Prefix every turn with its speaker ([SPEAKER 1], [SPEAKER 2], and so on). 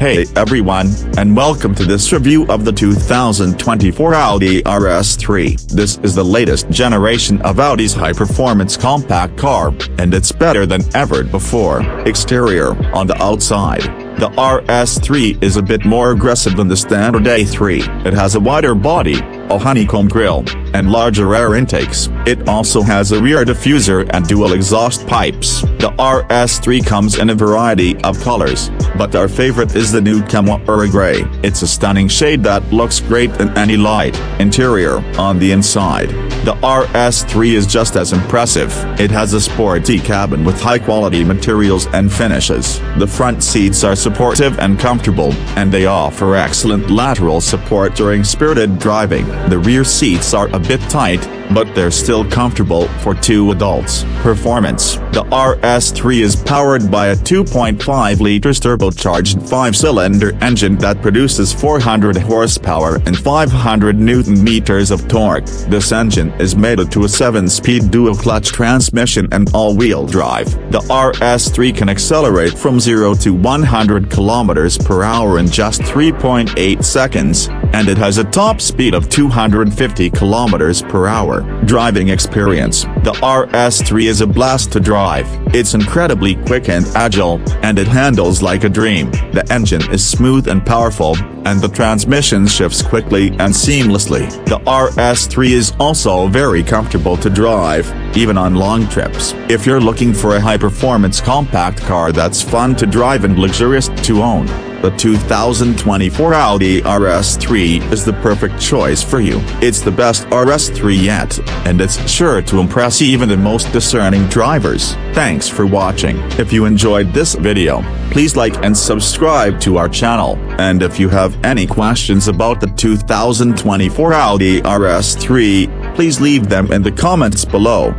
[SPEAKER 1] Hey everyone, and welcome to this review of the 2024 Audi RS3. This is the latest generation of Audi's high-performance compact car, and it's better than ever before. Exterior. On the outside, the RS3 is a bit more aggressive than the standard A3. It has a wider body, a honeycomb grille, and larger air intakes. It also has a rear diffuser and dual exhaust pipes. The RS3 comes in a variety of colors, but our favorite is the nude camo or gray. It's a stunning shade that looks great in any light. Interior. On the inside, the RS3 is just as impressive. It has a sporty cabin with high-quality materials and finishes. The front seats are supportive and comfortable, and they offer excellent lateral support during spirited driving. The rear seats are a bit tight, but they're still comfortable for two adults. Performance. The RS3 is powered by a 2.5-liter turbocharged 5-cylinder engine that produces 400 horsepower and 500 newton-meters of torque. This engine is mated to a 7-speed dual-clutch transmission and all-wheel drive. The RS3 can accelerate from 0 to 100 km per hour in just 3.8 seconds, and it has a top speed of 250 km per hour. Driving experience. The RS3 is a blast to drive. It's incredibly quick and agile, and it handles like a dream. The engine is smooth and powerful, and the transmission shifts quickly and seamlessly. The RS3 is also very comfortable to drive, even on long trips. If you're looking for a high-performance compact car that's fun to drive and luxurious to own, the 2024 Audi RS3 is the perfect choice for you. It's the best RS3 yet, and it's sure to impress even the most discerning drivers. Thanks for watching. If you enjoyed this video, please like and subscribe to our channel, and if you have any questions about the 2024 Audi RS3, please leave them in the comments below.